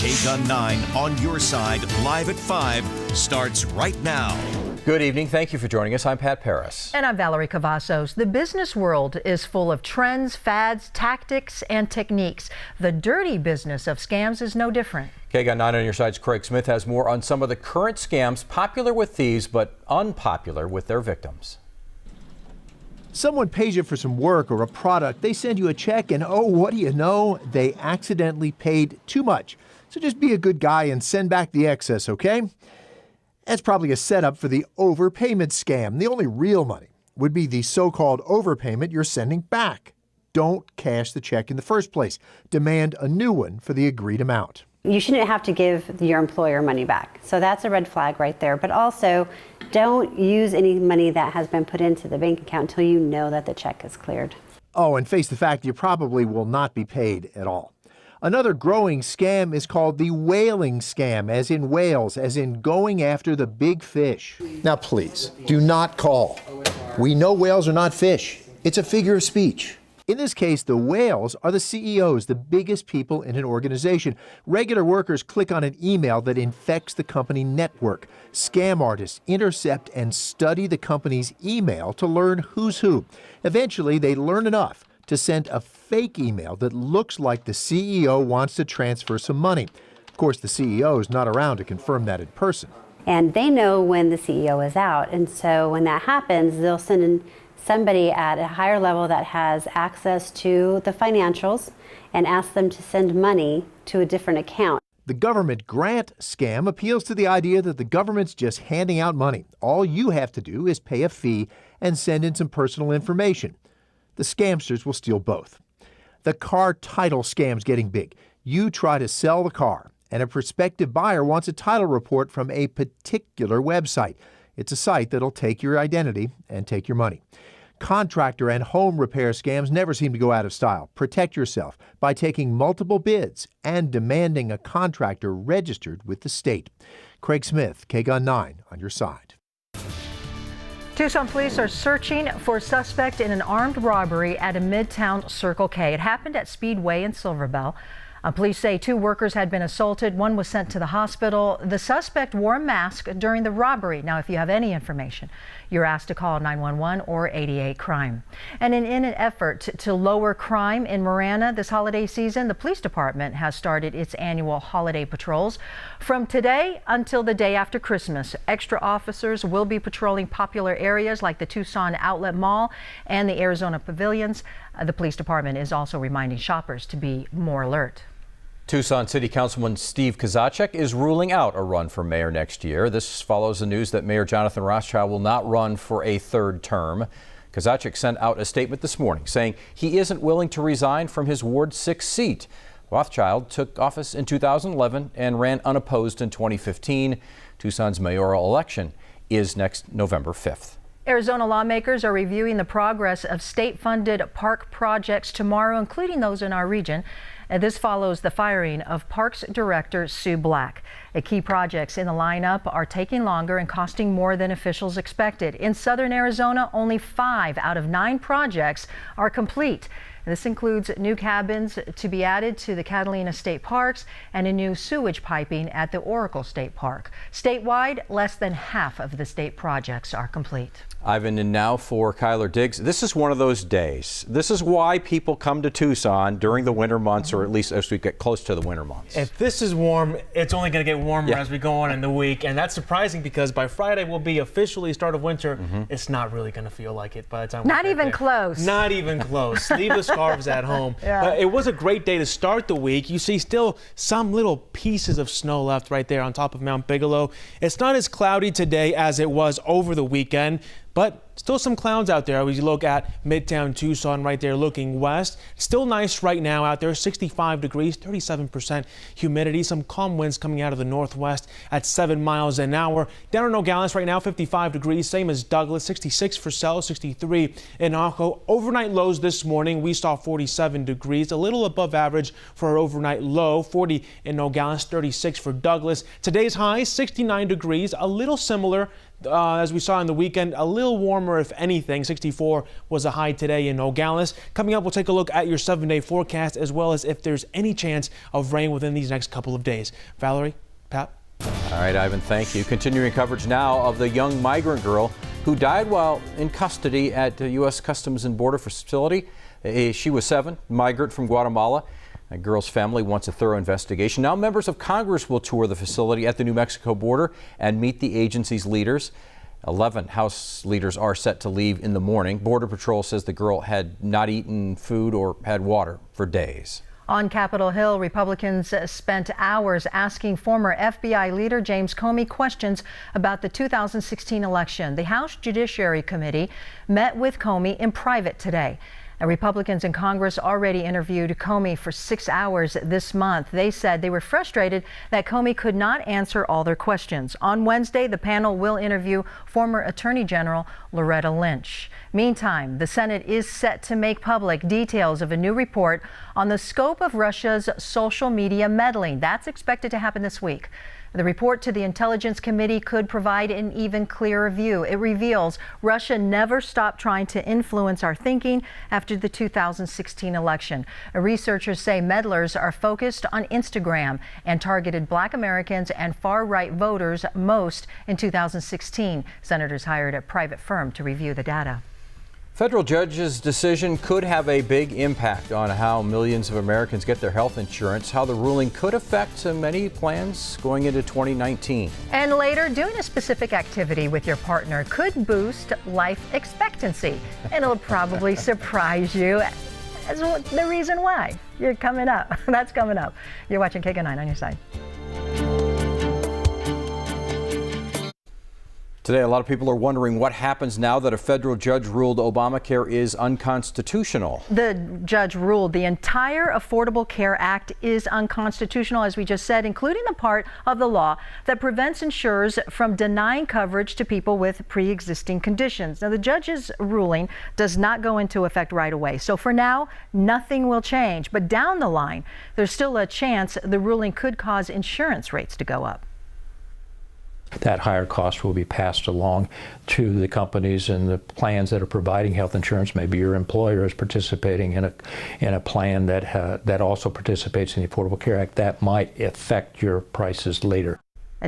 K-Gun 9 on your side, live at 5, starts right now. Good evening. Thank you for joining us. I'm Pat Paris. And I'm Valerie Cavazos. The business world is full of trends, fads, tactics, and techniques. The dirty business of scams is no different. K-Gun 9 on your side's Craig Smith has more on some of the current scams popular with thieves but unpopular with their victims. Someone pays you for some work or a product, they send you a check, and oh, what do you know? They accidentally paid too much. So just be a good guy and send back the excess, okay? That's probably a setup for the overpayment scam. The only real money would be the so-called overpayment you're sending back. Don't cash the check in the first place. Demand a new one for the agreed amount. You shouldn't have to give your employer money back. So that's a red flag right there. But also, don't use any money that has been put into the bank account until you know that the check is cleared. Oh, and face the fact you probably will not be paid at all. Another growing scam is called the whaling scam, as in whales, as in going after the big fish. Now, please, do not call. We know whales are not fish. It's a figure of speech. In this case, the whales are the CEOs, the biggest people in an organization. Regular workers click on an email that infects the company network. Scam artists intercept and study the company's email to learn who's who. Eventually, they learn enough to send a fake email that looks like the CEO wants to transfer some money. Of course, the CEO is not around to confirm that in person. And they know when the CEO is out. And so when that happens, they'll send in somebody at a higher level that has access to the financials and ask them to send money to a different account. The government grant scam appeals to the idea that the government's just handing out money. All you have to do is pay a fee and send in some personal information. The scamsters will steal both. The car title scam's getting big. You try to sell the car, and a prospective buyer wants a title report from a particular website. It's a site that'll take your identity and take your money. Contractor and home repair scams never seem to go out of style. Protect yourself by taking multiple bids and demanding a contractor registered with the state. Craig Smith, K-Gun 9 on your side. Tucson police are searching for a suspect in an armed robbery at a Midtown Circle K. It happened at Speedway in Silver Bell. Police say 2 workers had been assaulted. One was sent to the hospital. The suspect wore a mask during the robbery. Now, if you have any information, you're asked to call 911 or 88 Crime. And in an effort to lower crime in Marana this holiday season, the police department has started its annual holiday patrols. From today until the day after Christmas, extra officers will be patrolling popular areas like the Tucson Outlet Mall and the Arizona Pavilions. The police department is also reminding shoppers to be more alert. Tucson City Councilman Steve Kozachik is ruling out a run for mayor next year. This follows the news that Mayor Jonathan Rothschild will not run for a 3rd term. Kozachik sent out a statement this morning saying he isn't willing to resign from his Ward 6 seat. Rothschild took office in 2011 and ran unopposed in 2015. Tucson's mayoral election is next November 5th. Arizona lawmakers are reviewing the progress of state-funded park projects tomorrow, including those in our region. This follows the firing of Parks Director Sue Black. Key projects in the lineup are taking longer and costing more than officials expected. In southern Arizona, only 5 out of 9 projects are complete. This includes new cabins to be added to the Catalina State Parks and a new sewage piping at the Oracle State Park. Statewide, less than half of the state projects are complete. Ivan, and now for Kyler Diggs. This is one of those days. This is why people come to Tucson during the winter months, or at least as we get close to the winter months. If this is warm, it's only going to get warmer as we go on in the week. And that's surprising because by Friday will be officially start of winter. It's not really going to feel like it by the time Not even close. Not even close. Leave the scarves at home. But it was a great day to start the week. You see still some little pieces of snow left right there on top of Mount Bigelow. It's not as cloudy today as it was over the weekend, but still some clouds out there as you look at Midtown Tucson right there looking west. Still nice right now out there, 65 degrees, 37% humidity, some calm winds coming out of the northwest at 7 miles an hour. Down in Nogales right now, 55 degrees, same as Douglas, 66 for Sell, 63 in Ajo. Overnight lows this morning, we saw 47 degrees, a little above average for our overnight low, 40 in Nogales, 36 for Douglas. Today's high, 69 degrees, a little similar as we saw in the weekend, a little warmer warmer, if anything. 64 was a high today in Nogales. Coming up, we'll take a look at your 7-day forecast, as well as if there's any chance of rain within these next couple of days. Valerie, Pat. All right, Ivan, thank you. Continuing coverage now of the young migrant girl who died while in custody at the U.S. Customs and Border facility. She was 7, migrant from Guatemala. The girl's family wants a thorough investigation. Now members of Congress will tour the facility at the New Mexico border and meet the agency's leaders. 11 House leaders are set to leave in the morning. Border Patrol says the girl had not eaten food or had water for days. On Capitol Hill, Republicans spent hours asking former FBI leader James Comey questions about the 2016 election. The House Judiciary Committee met with Comey in private today. And Republicans in Congress already interviewed Comey for 6 hours this month. They said they were frustrated that Comey could not answer all their questions. On Wednesday, the panel will interview former Attorney General Loretta Lynch. Meantime, the Senate is set to make public details of a new report on the scope of Russia's social media meddling. That's expected to happen this week. The report to the Intelligence Committee could provide an even clearer view. It reveals Russia never stopped trying to influence our thinking after the 2016 election. Researchers say meddlers are focused on Instagram and targeted Black Americans and far-right voters most in 2016. Senators hired a private firm to review the data. Federal judge's decision could have a big impact on how millions of Americans get their health insurance, how the ruling could affect many plans going into 2019. And later, doing a specific activity with your partner could boost life expectancy. And it'll probably surprise you as the reason why. You're coming up. That's coming up. You're watching KGO9 on your side. Today, a lot of people are wondering what happens now that a federal judge ruled Obamacare is unconstitutional. The judge ruled the entire Affordable Care Act is unconstitutional, as we just said, including the part of the law that prevents insurers from denying coverage to people with pre-existing conditions. Now, the judge's ruling does not go into effect right away. So for now, nothing will change. But down the line, there's still a chance the ruling could cause insurance rates to go up. That higher cost will be passed along to the companies and the plans that are providing health insurance. Maybe your employer is participating in a plan that also participates in the Affordable Care Act. That might affect your prices later.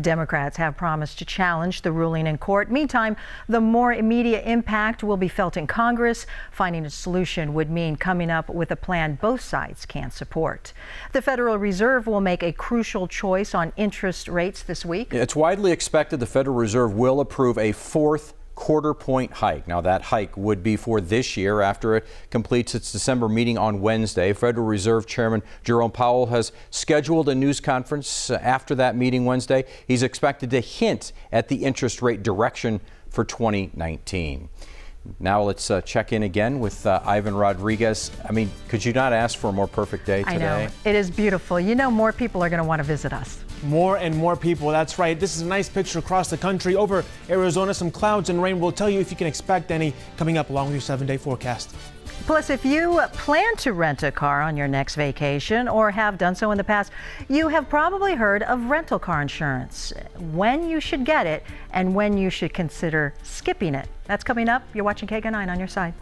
Democrats have promised to challenge the ruling in court. Meantime, the more immediate impact will be felt in Congress. Finding a solution would mean coming up with a plan both sides can support. The Federal Reserve will make a crucial choice on interest rates this week. It's widely expected the Federal Reserve will approve a 4th quarter-point hike. Now, that hike would be for this year after it completes its December meeting on Wednesday. Federal Reserve Chairman Jerome Powell has scheduled a news conference after that meeting Wednesday. He's expected to hint at the interest rate direction for 2019. Now let's check in again with Ivan Rodriguez. I mean, could you not ask for a more perfect day today? I know. It is beautiful. You know, more people are going to want to visit us. More and more people, that's right. This is a nice picture across the country. Over Arizona, some clouds and rain. We'll tell you if you can expect any coming up along with your 7-day forecast. Plus, if you plan to rent a car on your next vacation or have done so in the past, you have probably heard of rental car insurance, when you should get it and when you should consider skipping it. That's coming up. You're watching KGO9 on your side.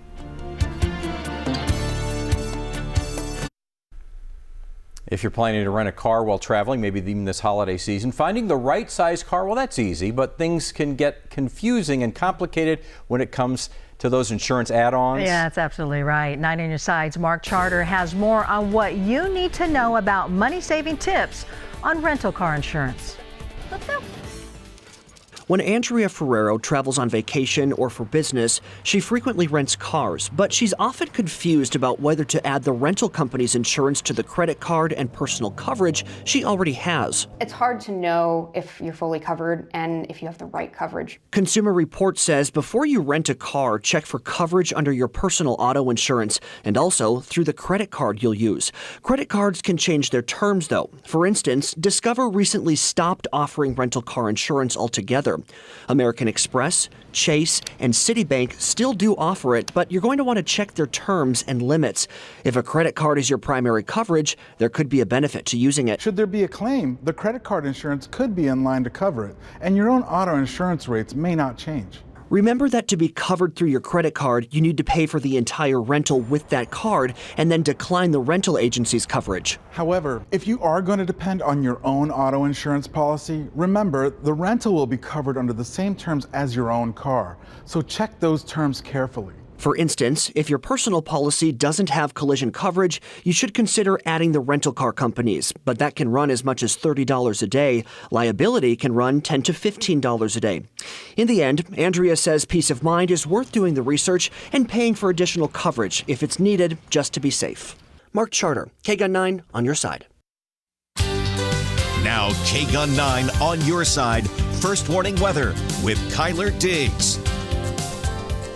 If you're planning to rent a car while traveling, maybe even this holiday season, finding the right size car, well, that's easy, but things can get confusing and complicated when it comes to those insurance add-ons. Yeah, that's absolutely right. 9 on your side's Mark Charter has more on what you need to know about money-saving tips on rental car insurance. Let's go. When Andrea Ferrero travels on vacation or for business, she frequently rents cars, but she's often confused about whether to add the rental company's insurance to the credit card and personal coverage she already has. It's hard to know if you're fully covered and if you have the right coverage. Consumer Reports says before you rent a car, check for coverage under your personal auto insurance and also through the credit card you'll use. Credit cards can change their terms, though. For instance, Discover recently stopped offering rental car insurance altogether. American Express, Chase, and Citibank still do offer it, but you're going to want to check their terms and limits. If a credit card is your primary coverage, there could be a benefit to using it. Should there be a claim, the credit card insurance could be in line to cover it, and your own auto insurance rates may not change. Remember that to be covered through your credit card, you need to pay for the entire rental with that card and then decline the rental agency's coverage. However, if you are going to depend on your own auto insurance policy, remember the rental will be covered under the same terms as your own car. So check those terms carefully. For instance, if your personal policy doesn't have collision coverage, you should consider adding the rental car companies, but that can run as much as $30 a day. Liability can run $10 to $15 a day. In the end, Andrea says peace of mind is worth doing the research and paying for additional coverage if it's needed, just to be safe. Mark Charter, KGUN 9 on your side. Now, KGUN 9 on your side. First warning weather with Kyler Diggs.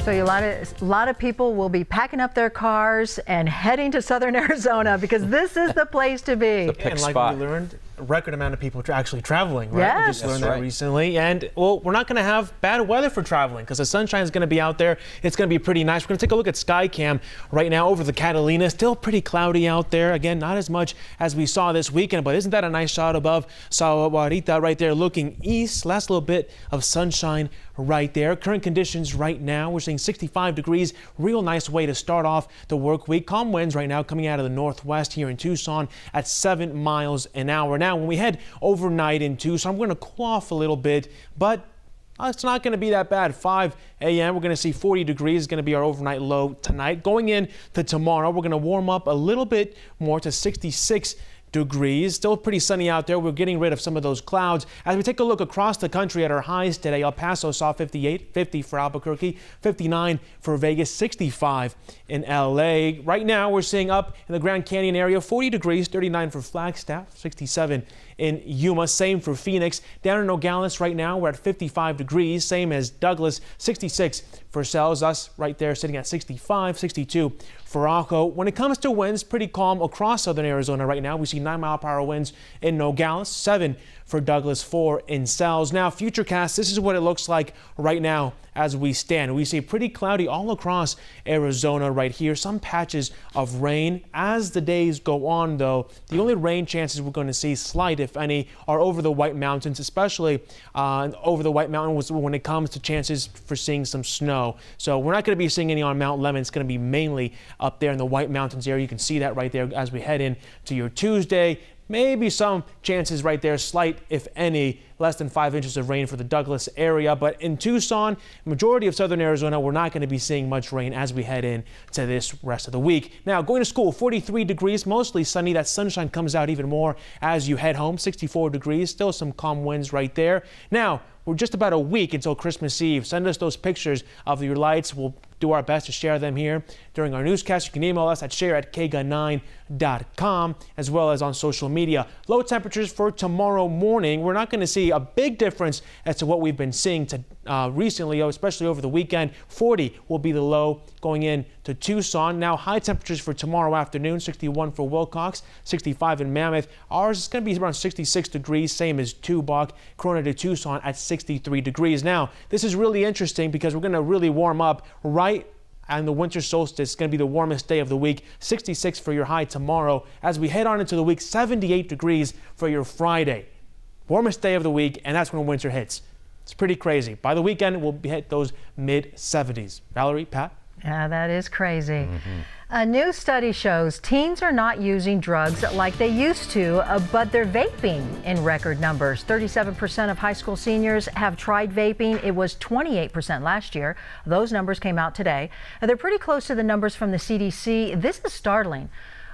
So a lot of people will be packing up their cars and heading to southern Arizona because this is the place to be. And like we learned, a record amount of people are actually traveling, right? Yes. We just learned that recently. And, well, we're not going to have bad weather for traveling because the sunshine is going to be out there. It's going to be pretty nice. We're going to take a look at SkyCam right now over the Catalina. Still pretty cloudy out there. Again, not as much as we saw this weekend, but isn't that a nice shot above Sahuarita right there looking east? Last little bit of sunshine right there. Current conditions right now, we're seeing 65 degrees. Real nice way to start off the work week. Calm winds right now coming out of the northwest here in Tucson at 7 miles an hour. Now, when we head overnight in Tucson, I'm going to cool off a little bit, but it's not going to be that bad. 5 a.m. we're going to see 40 degrees is going to be our overnight low tonight. Going into tomorrow, we're going to warm up a little bit more to 66 degrees. Still pretty sunny out there. We're getting rid of some of those clouds. As we take a look across the country at our highs today, El Paso saw 58, 50 for Albuquerque, 59 for Vegas, 65 in LA. Right now we're seeing up in the Grand Canyon area 40 degrees, 39 for Flagstaff, 67 in Yuma, same for Phoenix. Down in Nogales right now we're at 55 degrees, same as Douglas, 66 for Sells, us right there sitting at 65, 62 for Ajo. When it comes to winds, pretty calm across southern Arizona right now. We see 9-mile-per-hour winds in Nogales, 7 for Douglas, 4 in Sells. Now, Futurecast, this is what it looks like right now as we stand. We see pretty cloudy all across Arizona right here. Some patches of rain. As the days go on, though, the only rain chances we're going to see, slight if any, are over the White Mountains, especially over the White Mountains when it comes to chances for seeing some snow. So we're not going to be seeing any on Mount Lemmon. It's going to be mainly up there in the White Mountains area. You can see that right there as we head into your Tuesday. Maybe some chances right there, slight if any, less than 5 inches of rain for the Douglas area. But in Tucson, majority of southern Arizona, we're not going to be seeing much rain as we head in to this rest of the week. Now, going to school, 43 degrees, mostly sunny. That sunshine comes out even more as you head home, 64 degrees, still some calm winds right there. Now, we're just about a week until Christmas Eve. Send us those pictures of your lights. We'll do our best to share them here during our newscast. You can email us at share@kgun9.com, as well as on social media. Low temperatures for tomorrow morning. We're not going to see a big difference as to what we've been seeing recently, especially over the weekend. 40 will be the low going in to Tucson. Now, high temperatures for tomorrow afternoon, 61 for Wilcox, 65 in Mammoth. Ours is going to be around 66 degrees, same as Tubac. Corona to Tucson at 63 degrees. Now, this is really interesting because we're going to really warm up right and the winter solstice is going to be the warmest day of the week. 66 for your high tomorrow. As we head on into the week, 78 degrees for your Friday. Warmest day of the week, and that's when winter hits. It's pretty crazy. By the weekend, we'll hit those mid-70s. Valerie, Pat? Yeah, that is crazy. A new study shows teens are not using drugs like they used to, but they're vaping in record numbers. 37% of high school seniors have tried vaping. It was 28% last year. Those numbers came out today. They're pretty close to the numbers from the CDC. This is startling.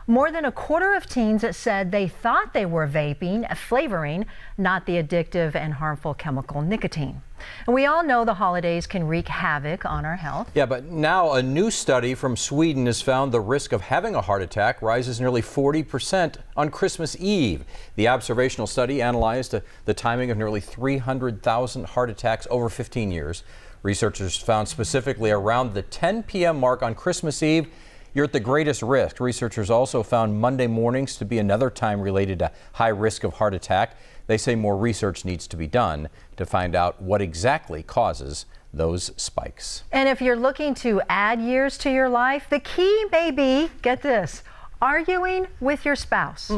More than a quarter of teens said they thought they were vaping, flavoring, not the addictive and harmful chemical nicotine. And we all know the holidays can wreak havoc on our health. Yeah, but now a new study from Sweden has found the risk of having a heart attack rises nearly 40% on Christmas Eve. The observational study analyzed the timing of nearly 300,000 heart attacks over 15 years. Researchers found specifically around the 10 p.m. mark on Christmas Eve, you're at the greatest risk. Researchers also found Monday mornings to be another time related to high risk of heart attack. They say more research needs to be done to find out what exactly causes those spikes. And if you're looking to add years to your life, the key may be, get this, arguing with your spouse.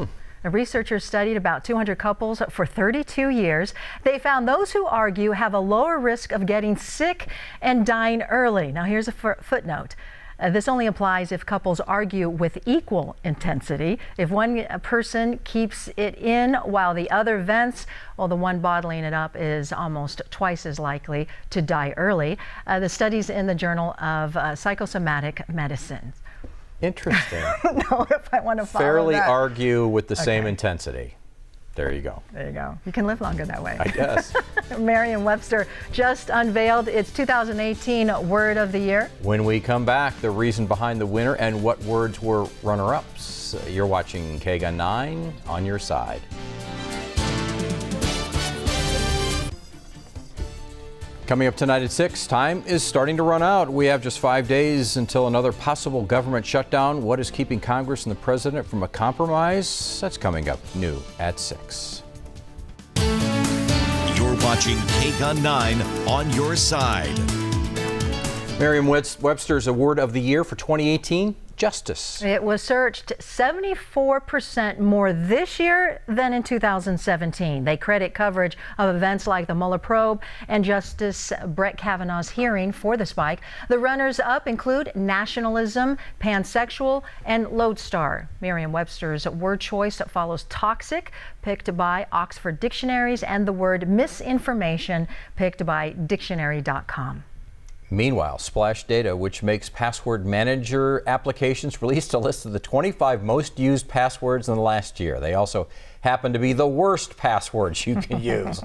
The researchers studied about 200 couples for 32 years. They found those who argue have a lower risk of getting sick and dying early. Now, here's a footnote. This only applies if couples argue with equal intensity. If one person keeps it in while the other vents, well, the one bottling it up is almost twice as likely to die early. The study's in the Journal of Psychosomatic Medicine. Interesting. No, if I want to follow Fairly that. argue with the same intensity. There you go. There you go. You can live longer that way. I guess. Merriam-Webster just unveiled its 2018 Word of the Year. When we come back, the reason behind the winner and what words were runner-ups. You're watching KGUN 9 on your side. Coming up tonight at 6, time is starting to run out. We have just 5 days until another possible government shutdown. What is keeping Congress and the president from a compromise? That's coming up new at 6. You're watching KGUN 9 on your side. Merriam-Webster's Award of the Year for 2018, Justice. It was searched 74% more this year than in 2017. They credit coverage of events like the Mueller probe and Justice Brett Kavanaugh's hearing for the spike. The runners-up include nationalism, pansexual, and lodestar. Merriam-Webster's word choice follows toxic, picked by Oxford Dictionaries, and the word misinformation, picked by dictionary.com. Meanwhile, Splash Data, which makes password manager applications, released a list of the 25 most used passwords in the last year. They also happen to be the worst passwords you can use.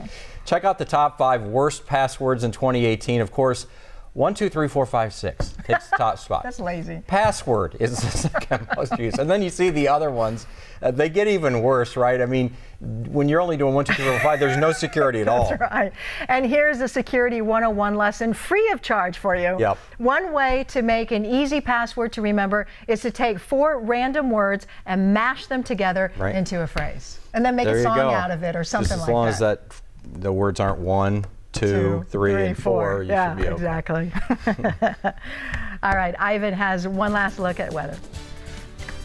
Check out the top 5 worst passwords in 2018. Of course, 1, 2, 3, 4, 5, 6 takes the top spot. That's lazy. Password is the second most used. And then you see the other ones. They get even worse, right? I mean, when you're only doing 1, 2, 3, 4, 5, there's no security at all. That's right. And here's a Security 101 lesson free of charge for you. Yep. One way to make an easy password to remember is to take 4 random words and mash them together into a phrase. And then make a song out of it or something Just like as long that. as the words aren't 1, 2, 3, and 4, you should be okay. Exactly. All right, Ivan has one last look at weather.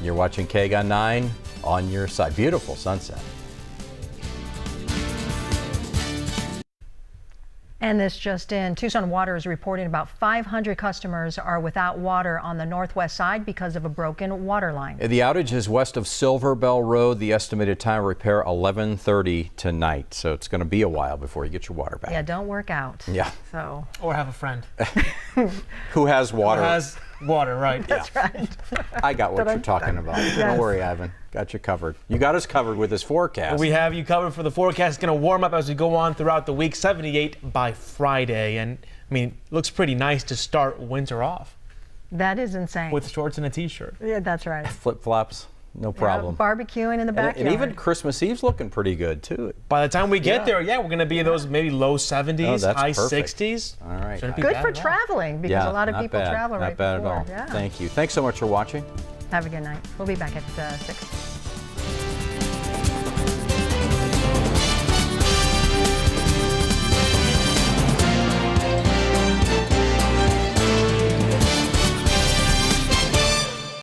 You're watching KGUN 9 on your side. Beautiful sunset. And this just in, Tucson Water is reporting about 500 customers are without water on the northwest side because of a broken water line. The outage is west of Silver Bell Road. The estimated time of repair 11:30 tonight. So it's going to be a while before you get your water back. Yeah, don't work out. Yeah. So. Or have a friend. Who has water? Who has water, right. That's right. I got what you're talking about. Yes. Don't worry, Ivan. Got you covered. You got us covered with this forecast. We have you covered for the forecast. It's going to warm up as we go on throughout the week. 78 by Friday. And, I mean, it looks pretty nice to start winter off. That is insane. With shorts and a T-shirt. Yeah, that's right. Flip-flops, no problem. Barbecuing in the backyard. And even Christmas Eve's looking pretty good, too. By the time we get there, we're going to be in those maybe low 70s, that's high perfect. 60s. All right. Good for traveling because a lot of people travel right before. Not bad at all. Yeah. Thank you. Thanks so much for watching. Have a good night. We'll be back at 6.